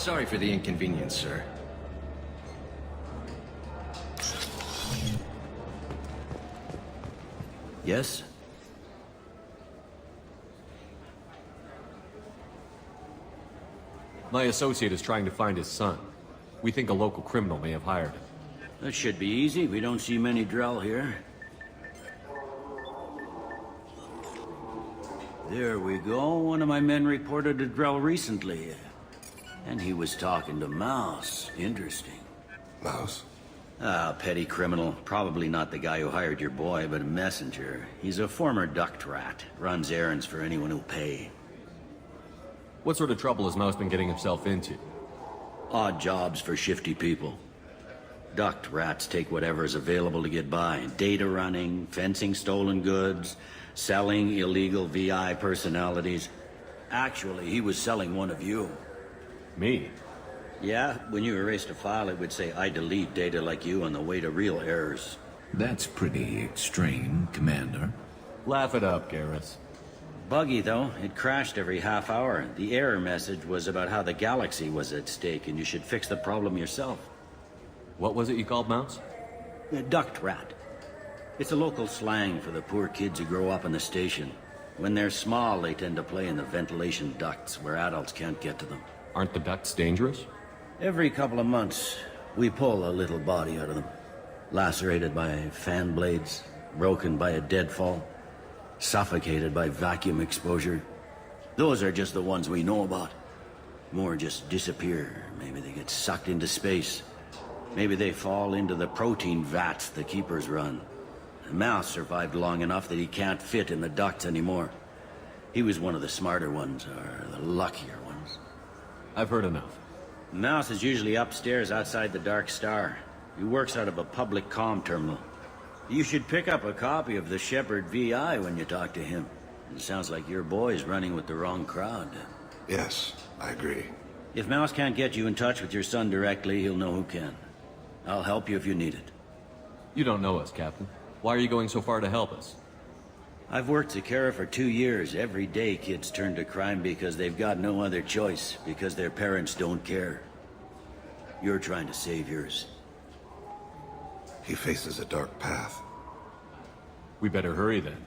Sorry for the inconvenience, sir. Yes? My associate is trying to find his son. We think a local criminal may have hired him. That should be easy. We don't see many Drell here. There we go. One of my men reported a Drell recently. And he was talking to Mouse. Interesting. Mouse? Ah, petty criminal. Probably not the guy who hired your boy, but a messenger. He's a former duct rat. Runs errands for anyone who'll pay. What sort of trouble has Mouse been getting himself into? Odd jobs for shifty people. Duct rats take whatever is available to get by. Data running, fencing stolen goods, selling illegal VI personalities. Actually, he was selling one of you. Me? Yeah, when you erased a file, it would say, I delete data like you on the way to real errors. That's pretty extreme, Commander. Laugh it up, Garrus. Buggy, though. It crashed every half hour. The error message was about how the galaxy was at stake, and you should fix the problem yourself. What was it you called Mouse? A duct rat. It's a local slang for the poor kids who grow up in the station. When they're small, they tend to play in the ventilation ducts where adults can't get to them. Aren't the ducts dangerous? Every couple of months, we pull a little body out of them. Lacerated by fan blades, broken by a deadfall, suffocated by vacuum exposure. Those are just the ones we know about. More just disappear. Maybe they get sucked into space. Maybe they fall into the protein vats the Keepers run. Mouse survived long enough that he can't fit in the ducts anymore. He was one of the smarter ones, or the luckier ones. I've heard enough. Mouse is usually upstairs outside the Dark Star. He works out of a public comm terminal. You should pick up a copy of the Shepherd VI when you talk to him. It sounds like your boy's running with the wrong crowd. Yes, I agree. If Mouse can't get you in touch with your son directly, he'll know who can. I'll help you if you need it. You don't know us, Captain. Why are you going so far to help us? I've worked Zakera for 2 years. Every day kids turn to crime because they've got no other choice, because their parents don't care. You're trying to save yours. He faces a dark path. We better hurry then.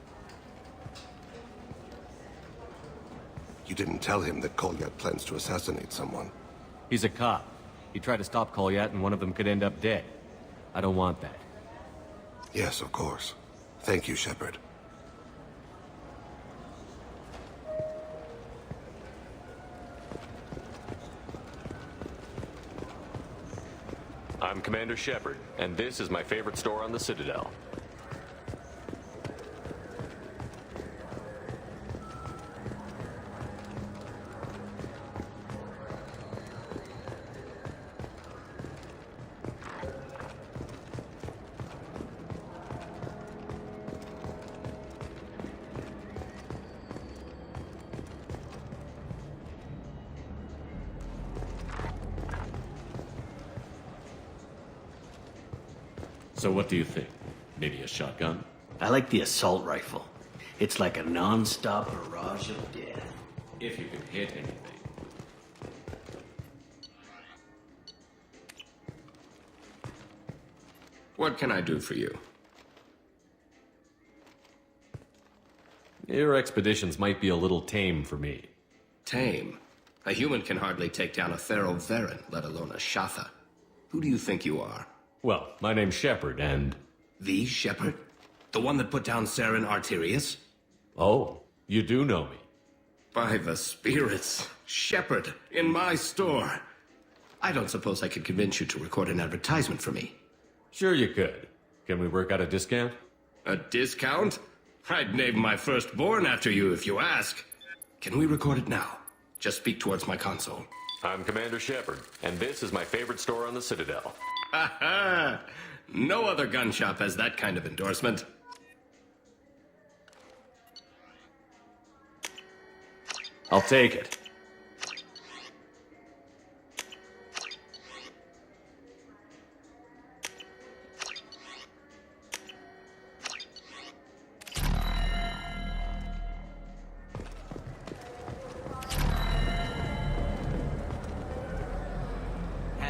You didn't tell him that Kolyat plans to assassinate someone. He's a cop. He tried to stop Kolyat and one of them could end up dead. I don't want that. Yes, of course. Thank you, Shepard. I'm Commander Shepard, and this is my favorite store on the Citadel. So what do you think? Maybe a shotgun? I like the assault rifle. It's like a non-stop barrage of death. If you can hit anything. What can I do for you? Your expeditions might be a little tame for me. Tame. A human can hardly take down a Thero Varen, let alone a Shatha. Who do you think you are? Well, my name's Shepard, and... The Shepherd? The one that put down Saren Arterius? Oh, you do know me. By the spirits. Shepherd, in my store. I don't suppose I could convince you to record an advertisement for me. Sure you could. Can we work out a discount? A discount? I'd name my firstborn after you if you ask. Can we record it now? Just speak towards my console. I'm Commander Shepard, and this is my favorite store on the Citadel. Ha ha! No other gun shop has that kind of endorsement. I'll take it.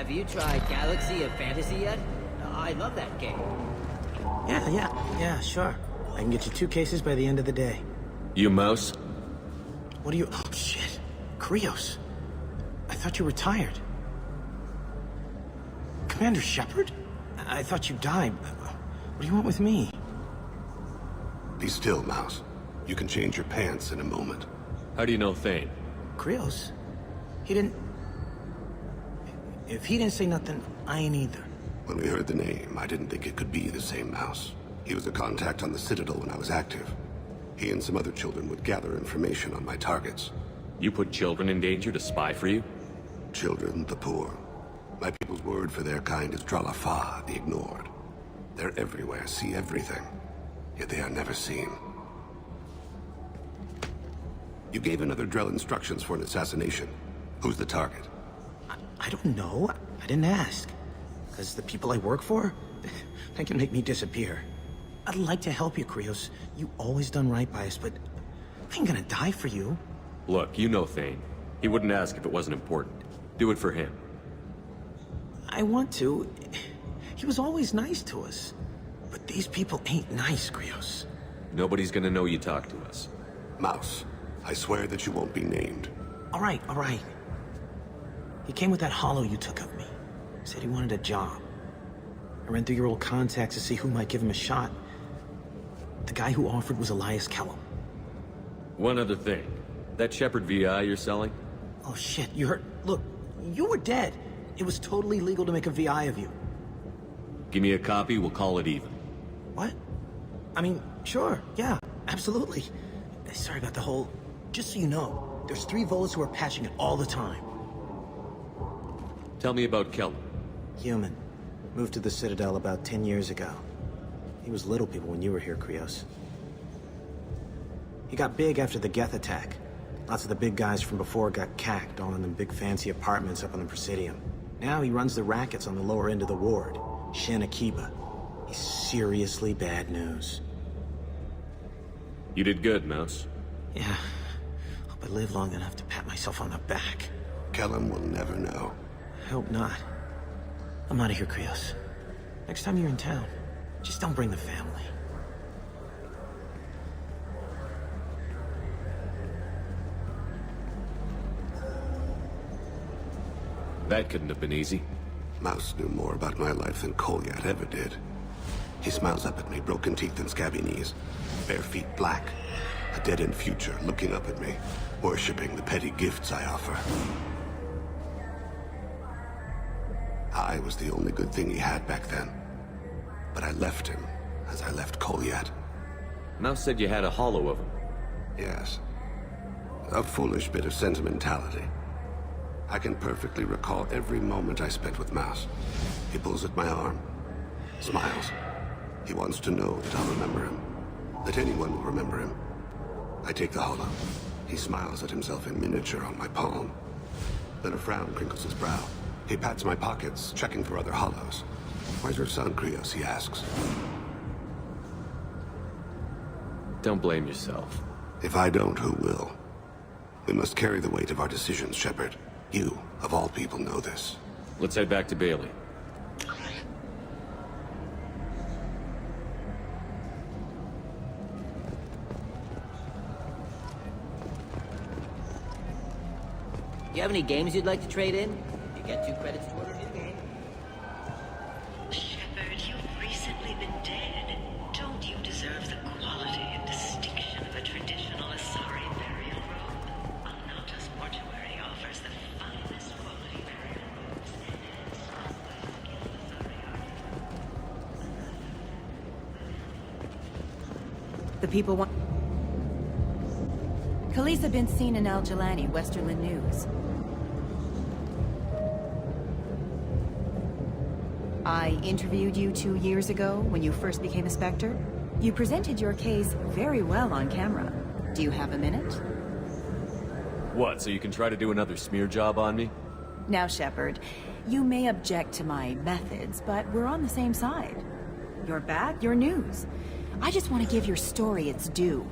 Have you tried Galaxy of Fantasy yet? I love that game. Yeah, sure. I can get you 2 cases by the end of the day. You Mouse? What do you... Oh, shit. Krios. I thought you retired. Commander Shepard? I thought you died. What do you want with me? Be still, Mouse. You can change your pants in a moment. How do you know Thane? Krios? He didn't... If he didn't say nothing, I ain't either. When we heard the name, I didn't think it could be the same Mouse. He was a contact on the Citadel when I was active. He and some other children would gather information on my targets. You put children in danger to spy for you? Children, the poor. My people's word for their kind is Dralafa, the ignored. They're everywhere, see everything. Yet they are never seen. You gave another Drell instructions for an assassination. Who's the target? I don't know. I didn't ask. Because the people I work for, they can make me disappear. I'd like to help you, Krios. You always done right by us, but I ain't gonna die for you. Look, you know Thane. He wouldn't ask if it wasn't important. Do it for him. I want to. He was always nice to us. But these people ain't nice, Krios. Nobody's gonna know you talk to us. Mouse, I swear that you won't be named. All right. He came with that hollow you took of me. Said he wanted a job. I ran through your old contacts to see who might give him a shot. The guy who offered was Elias Kellum. One other thing. That Shepard VI you're selling? Oh shit, you heard... Look, you were dead. It was totally legal to make a VI of you. Give me a copy, we'll call it even. What? I mean, sure, yeah, absolutely. Sorry about the whole... Just so you know, there's 3 Volus who are patching it all the time. Tell me about Kellum. Human. Moved to the Citadel about 10 years ago. He was little people when you were here, Krios. He got big after the Geth attack. Lots of the big guys from before got cacked all in them big fancy apartments up on the Presidium. Now he runs the rackets on the lower end of the ward, Shin Akiba. He's seriously bad news. You did good, Mouse. Yeah. Hope I live long enough to pat myself on the back. Kellum will never know. I hope not. I'm out of here, Krios. Next time you're in town, just don't bring the family. That couldn't have been easy. Mouse knew more about my life than Kolyat ever did. He smiles up at me, broken teeth and scabby knees. Bare feet black. A dead-end future looking up at me, worshipping the petty gifts I offer. I was the only good thing he had back then. But I left him, as I left Kolyat. Mouse said you had a hollow of him. Yes. A foolish bit of sentimentality. I can perfectly recall every moment I spent with Mouse. He pulls at my arm, smiles. He wants to know that I'll remember him, that anyone will remember him. I take the hollow. He smiles at himself in miniature on my palm. Then a frown crinkles his brow. He pats my pockets, checking for other hollows. Where's your son, Krios? He asks. Don't blame yourself. If I don't, who will? We must carry the weight of our decisions, Shepard. You, of all people, know this. Let's head back to Bailey. You have any games you'd like to trade in? You get 2 credits toward a new game. Shepard, you've recently been dead. Don't you deserve the quality and distinction of a traditional Asari burial robe? Alnata's mortuary offers the finest quality burial robes. The people want... Khaleesa been seen in Al-Jalani, Westerland News. I interviewed you 2 years ago when you first became a Spectre. You presented your case very well on camera. Do you have a minute? What, so you can try to do another smear job on me? Now, Shepard, you may object to my methods, but we're on the same side. You're back, you're news. I just want to give your story its due.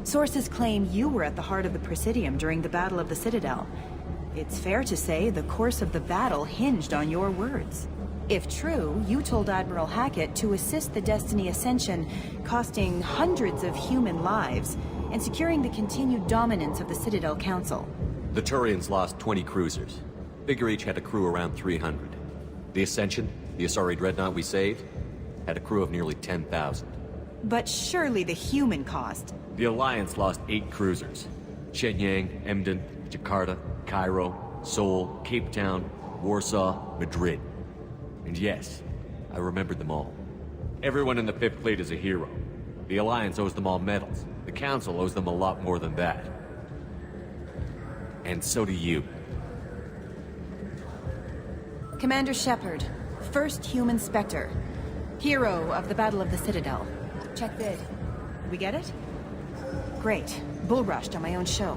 Sources claim you were at the heart of the Presidium during the Battle of the Citadel. It's fair to say the course of the battle hinged on your words. If true, you told Admiral Hackett to assist the Destiny Ascension, costing hundreds of human lives, and securing the continued dominance of the Citadel Council. The Turians lost 20 cruisers. Figure each had a crew around 300. The Ascension, the Asari dreadnought we saved, had a crew of nearly 10,000. But surely the human cost. The Alliance lost 8 cruisers. Shenyang, Emden, Jakarta, Cairo, Seoul, Cape Town, Warsaw, Madrid. And yes, I remembered them all. Everyone in the Fifth Fleet is a hero. The Alliance owes them all medals. The Council owes them a lot more than that. And so do you. Commander Shepard, first human Spectre. Hero of the Battle of the Citadel. Check vid. We get it? Great. Bull rushed on my own show.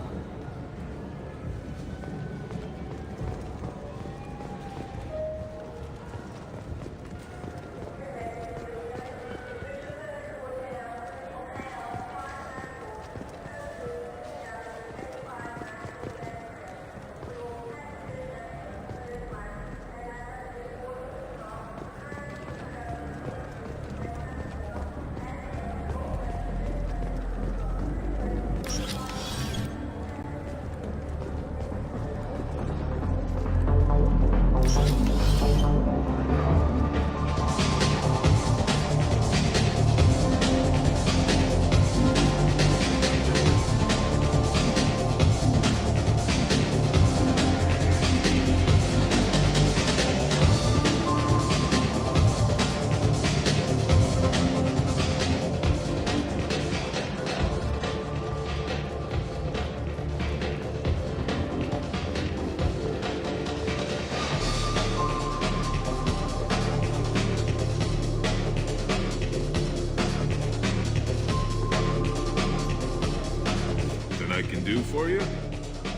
For you?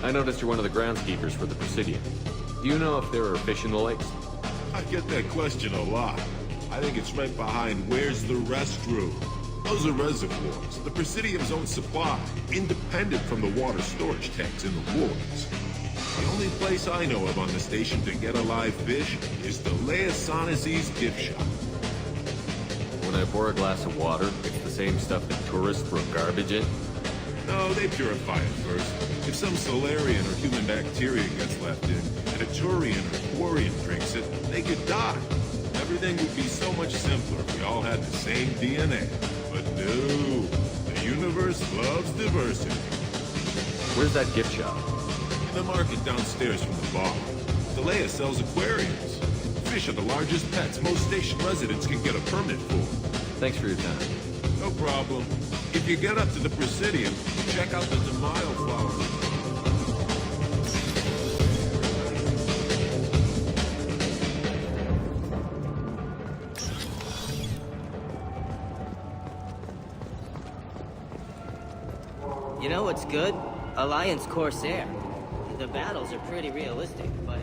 I noticed you're one of the groundskeepers for the Presidium. Do you know if there are fish in the lakes? I get that question a lot. I think it's right behind where's the restroom. Those are reservoirs, the Presidium's own supply, independent from the water storage tanks in the wards. The only place I know of on the station to get a live fish is the Leia Sonazy's gift shop. When I pour a glass of water, it's the same stuff that tourists throw garbage in? No, they purify it first. If some Solarian or human bacteria gets left in, and a Turian or Quarian drinks it, they could die. Everything would be so much simpler if we all had the same DNA. But no, the universe loves diversity. Where's that gift shop? In the market downstairs from the bar. Leia sells aquariums. Fish are the largest pets most station residents can get a permit for. Thanks for your time. No problem. If you get up to the Presidium, check out the Demaio flowers. You know what's good? Alliance Corsair. The battles are pretty realistic, but...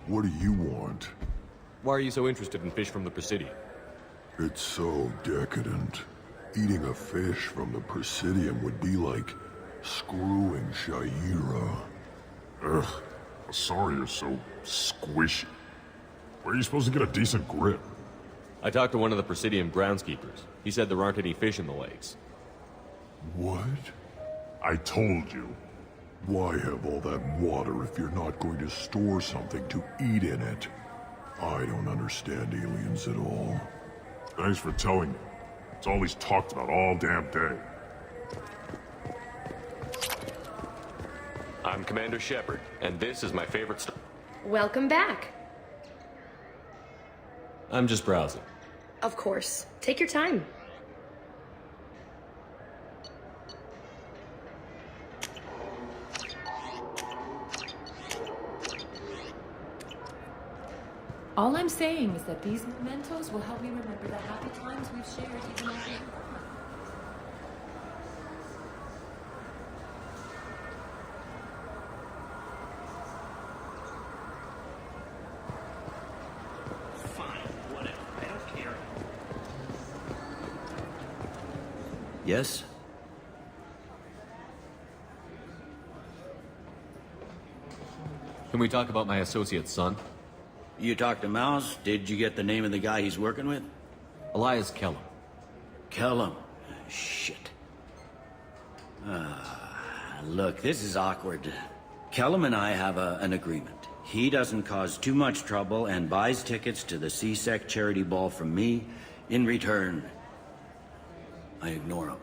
What do you want? Why are you so interested in fish from the Presidium? It's so decadent. Eating a fish from the Presidium would be like screwing Shaira. Ugh, Asari are so squishy. Where are you supposed to get a decent grip? I talked to one of the Presidium groundskeepers. He said there aren't any fish in the lakes. What? I told you. Why have all that water if you're not going to store something to eat in it? I don't understand aliens at all. Thanks for telling me. It's all he's talked about all damn day. I'm Commander Shepard, and this is my favorite Welcome back. I'm just browsing. Of course. Take your time. All I'm saying is that these mementos will help me remember the happy times we've shared even after you're gone. Yes? Can we talk about my associate's son? You talked to Mouse? Did you get the name of the guy he's working with? Elias Kellum. Kellum? Shit. Look, this is awkward. Kellum and I have an agreement. He doesn't cause too much trouble and buys tickets to the CSEC charity ball from me. In return, I ignore him.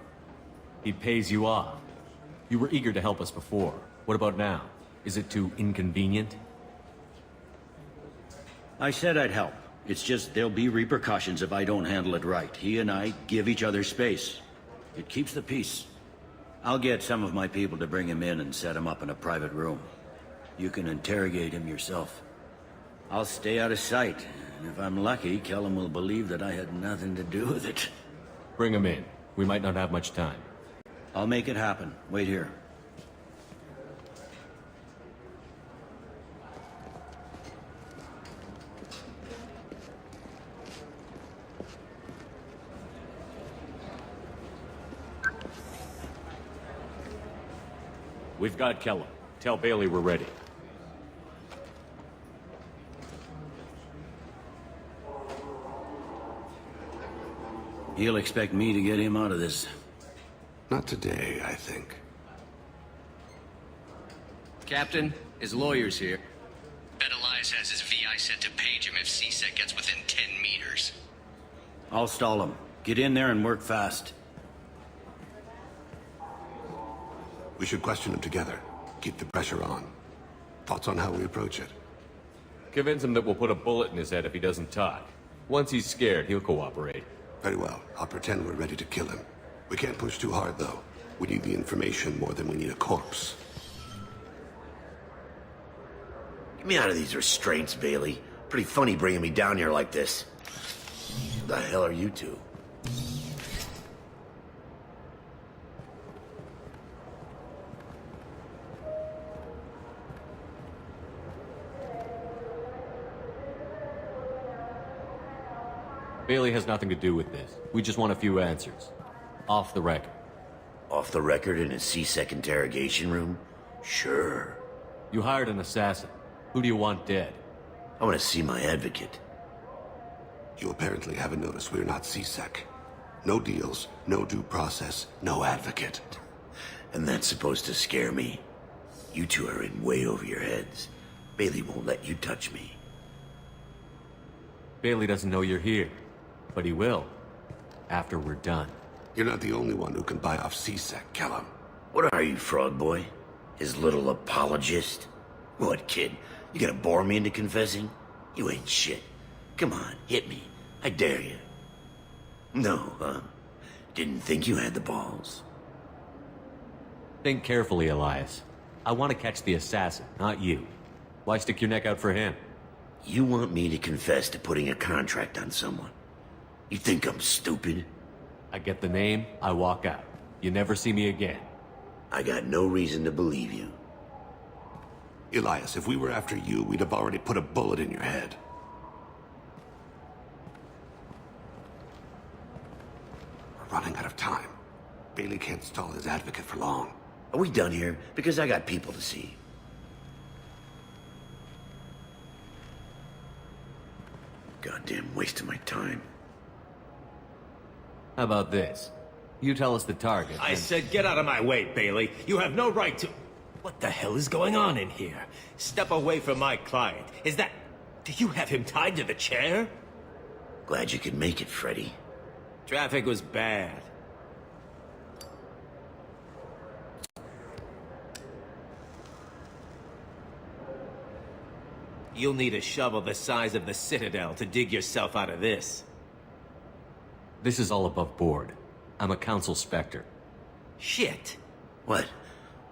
He pays you off. You were eager to help us before. What about now? Is it too inconvenient? I said I'd help. It's just there'll be repercussions if I don't handle it right. He and I give each other space. It keeps the peace. I'll get some of my people to bring him in and set him up in a private room. You can interrogate him yourself. I'll stay out of sight, and if I'm lucky, Kellum will believe that I had nothing to do with it. Bring him in. We might not have much time. I'll make it happen. Wait here. We've got Kellum. Tell Bailey we're ready. He'll expect me to get him out of this. Not today, I think. Captain, his lawyer's here. Bet Elias has his VI set to page him if CSEC gets within 10 meters. I'll stall him. Get in there and work fast. We should question him together. Keep the pressure on. Thoughts on how we approach it? Convince him that we'll put a bullet in his head if he doesn't talk. Once he's scared, he'll cooperate. Very well. I'll pretend we're ready to kill him. We can't push too hard, though. We need the information more than we need a corpse. Get me out of these restraints, Bailey. Pretty funny bringing me down here like this. Who the hell are you two? Bailey has nothing to do with this. We just want a few answers. Off the record. Off the record in a CSEC interrogation room? Sure. You hired an assassin. Who do you want dead? I want to see my advocate. You apparently haven't noticed we're not CSEC. No deals, no due process, no advocate. And that's supposed to scare me. You two are in way over your heads. Bailey won't let you touch me. Bailey doesn't know you're here. But he will. After we're done. You're not the only one who can buy off CSEC, Kellum. What are you, Frog Boy? His little apologist? What, kid? You gonna bore me into confessing? You ain't shit. Come on, hit me. I dare you. No, huh? Didn't think you had the balls. Think carefully, Elias. I want to catch the assassin, not you. Why stick your neck out for him? You want me to confess to putting a contract on someone? You think I'm stupid? I get the name, I walk out. You never see me again. I got no reason to believe you. Elias, if we were after you, we'd have already put a bullet in your head. We're running out of time. Bailey can't stall his advocate for long. Are we done here? Because I got people to see. Goddamn waste of my time. How about this? You tell us the target. I said get out of my way, Bailey. You have no right to... What the hell is going on in here? Step away from my client. Is that... Do you have him tied to the chair? Glad you could make it, Freddy. Traffic was bad. You'll need a shovel the size of the Citadel to dig yourself out of this. This is all above board. I'm a council specter. Shit. What?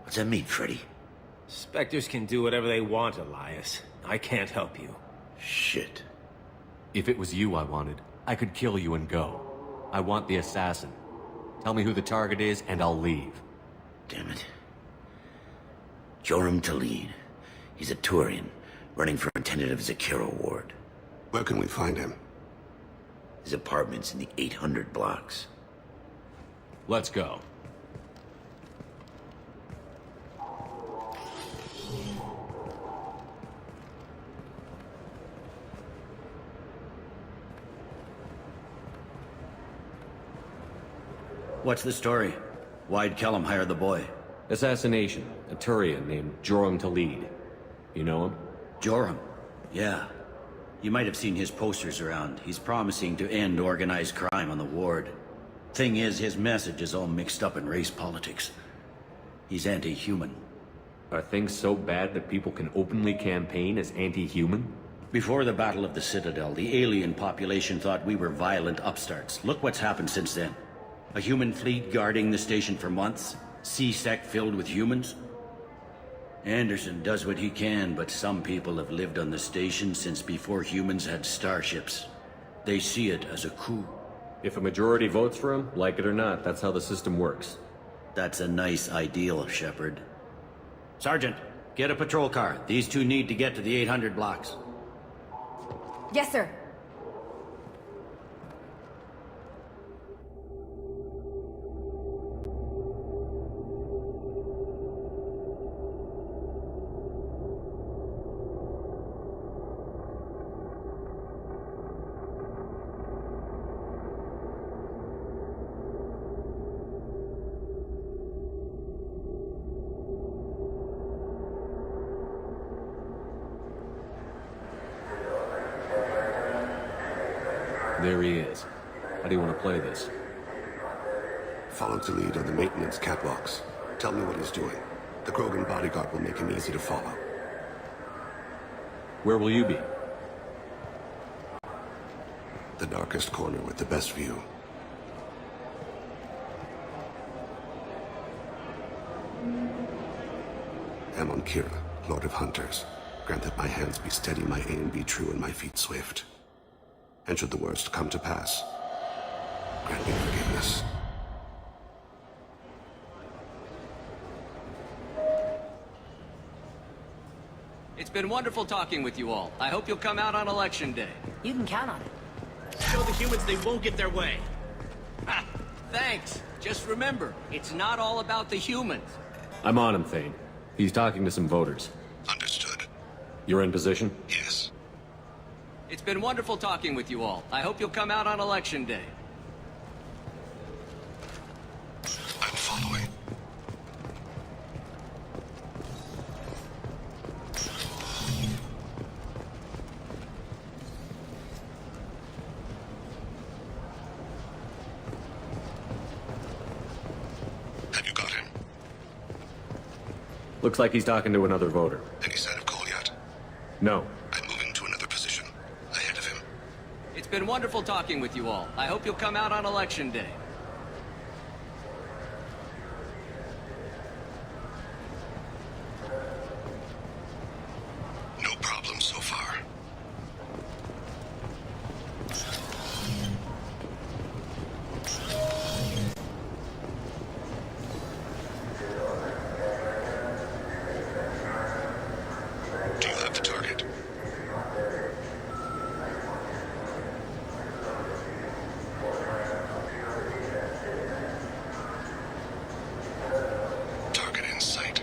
What's that mean, Freddy? Spectres can do whatever they want, Elias. I can't help you. Shit. If it was you I wanted, I could kill you and go. I want the assassin. Tell me who the target is, and I'll leave. Damn it. Joram Talid. He's a Turian, running for a tentative Zakiro ward. Where can we find him? His apartment's in the 800 blocks. Let's go. What's the story? Why'd Kellum hire the boy? Assassination. A Turian named Joram Talid. You know him? Joram? Yeah. You might have seen his posters around. He's promising to end organized crime on the ward. Thing is, his message is all mixed up in race politics. He's anti-human. Are things so bad that people can openly campaign as anti-human? Before the Battle of the Citadel, the alien population thought we were violent upstarts. Look what's happened since then. A human fleet guarding the station for months? C-sec filled with humans? Anderson does what he can, but some people have lived on the station since before humans had starships. They see it as a coup. If a majority votes for him, like it or not, that's how the system works. That's a nice ideal, Shepard. Sergeant, get a patrol car. These two need to get to the 800 blocks. Yes, sir. There he is. How do you want to play this? Follow Talid on the maintenance catwalks. Tell me what he's doing. The Krogan bodyguard will make him easy to follow. Where will you be? The darkest corner with the best view. Amon Kira, Lord of Hunters. Grant that my hands be steady, my aim be true, and my feet swift. And should the worst come to pass, grant me forgiveness. It's been wonderful talking with you all. I hope you'll come out on Election Day. You can count on it. Show the humans they won't get their way. Ha! Thanks. Just remember, it's not all about the humans. I'm on him, Thane. He's talking to some voters. Understood. You're in position? Yes. It's been wonderful talking with you all. I hope you'll come out on Election Day. I'm following. Have you got him? Looks like he's talking to another voter. Any sign of Kolyat? No. I'm moving to another position. Ahead of him. It's been wonderful talking with you all. I hope you'll come out on Election Day. No problem so far. Do you have the target? Target in sight.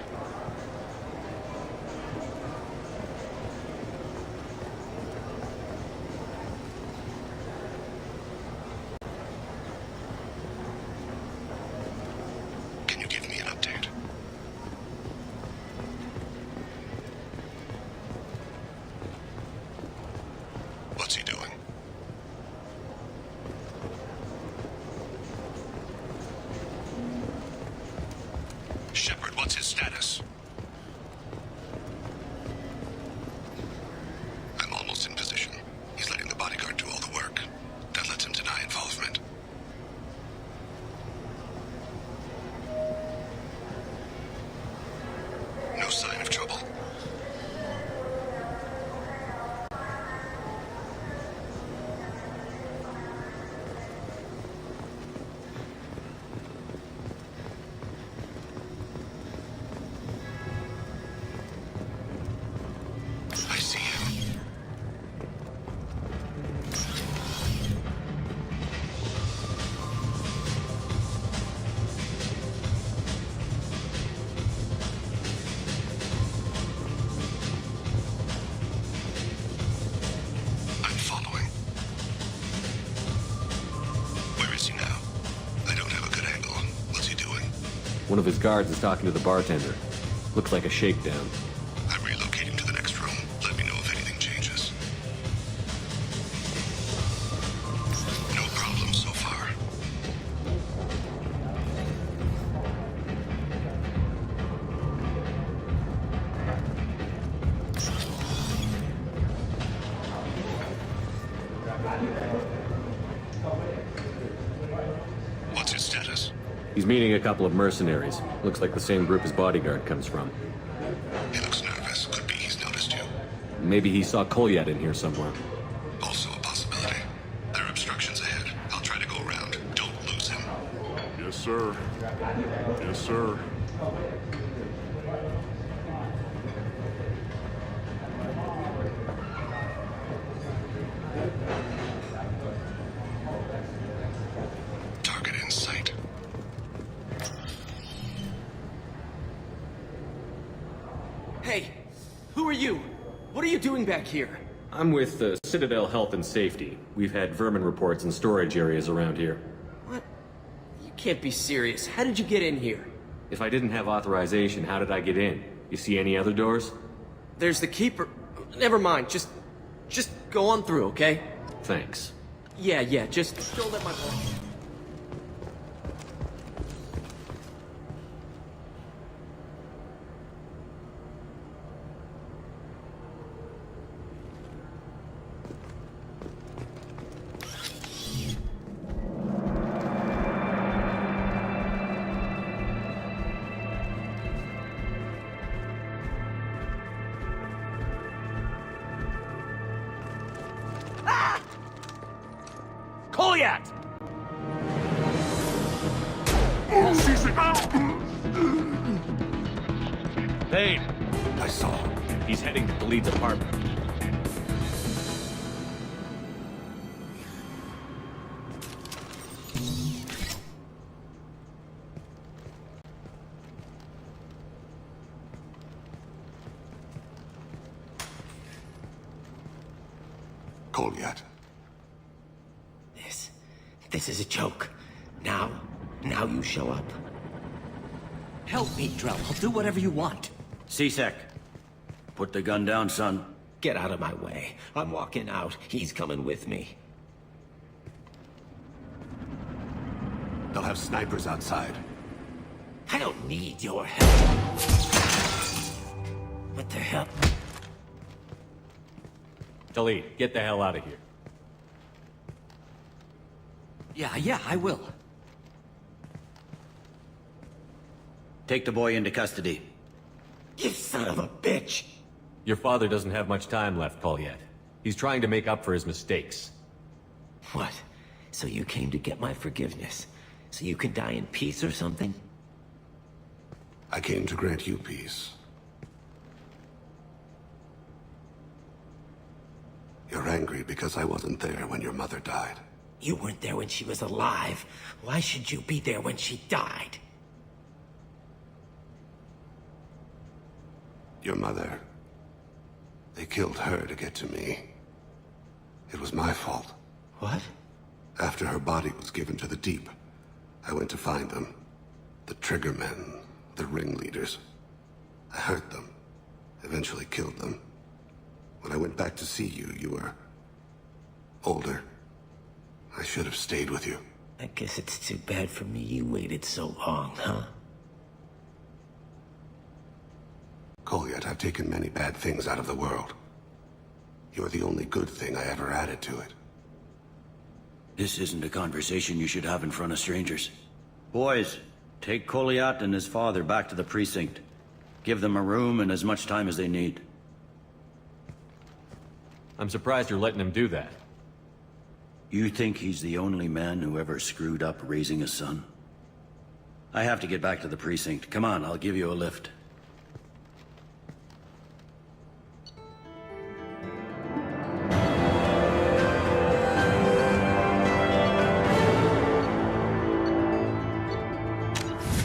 One of his guards is talking to the bartender. Looks like a shakedown. I'm relocating to the next room. Let me know if anything changes. No problem so far. What's his status? He's meeting a couple of mercenaries. Looks like the same group his bodyguard comes from. He looks nervous. Could be he's noticed you. Maybe he saw Kolyat in here somewhere. Also a possibility. There are obstructions ahead. I'll try to go around. Don't lose him. Yes, sir. Yes, sir. Target in sight. Hey, who are you? What are you doing back here? I'm with the Citadel Health and Safety. We've had vermin reports in storage areas around here. What? You can't be serious. How did you get in here? If I didn't have authorization, how did I get in? You see any other doors? There's the keeper. Never mind. Just go on through, okay? Thanks. Yeah, just don't let my... Kolyat! Thane! I saw him. He's heading to Kolyat's apartment. Kolyat. This is a joke. Now you show up. Help me, Drell. I'll do whatever you want. C-Sec. Put the gun down, son. Get out of my way. I'm walking out. He's coming with me. They'll have snipers outside. I don't need your help. What the hell? Khalid, get the hell out of here. Yeah, I will. Take the boy into custody. You son of a bitch! Your father doesn't have much time left, Kolyat. He's trying to make up for his mistakes. What? So you came to get my forgiveness? So you can die in peace or something? I came to grant you peace. You're angry because I wasn't there when your mother died. You weren't there when she was alive. Why should you be there when she died? Your mother. They killed her to get to me. It was my fault. What? After her body was given to the Deep, I went to find them. The Triggermen, the ringleaders. I hurt them. Eventually killed them. When I went back to see you, you were... older. I should have stayed with you. I guess it's too bad for me you waited so long, huh? Kolyat, I've taken many bad things out of the world. You're the only good thing I ever added to it. This isn't a conversation you should have in front of strangers. Boys, take Kolyat and his father back to the precinct. Give them a room and as much time as they need. I'm surprised you're letting him do that. You think he's the only man who ever screwed up raising a son? I have to get back to the precinct. Come on, I'll give you a lift.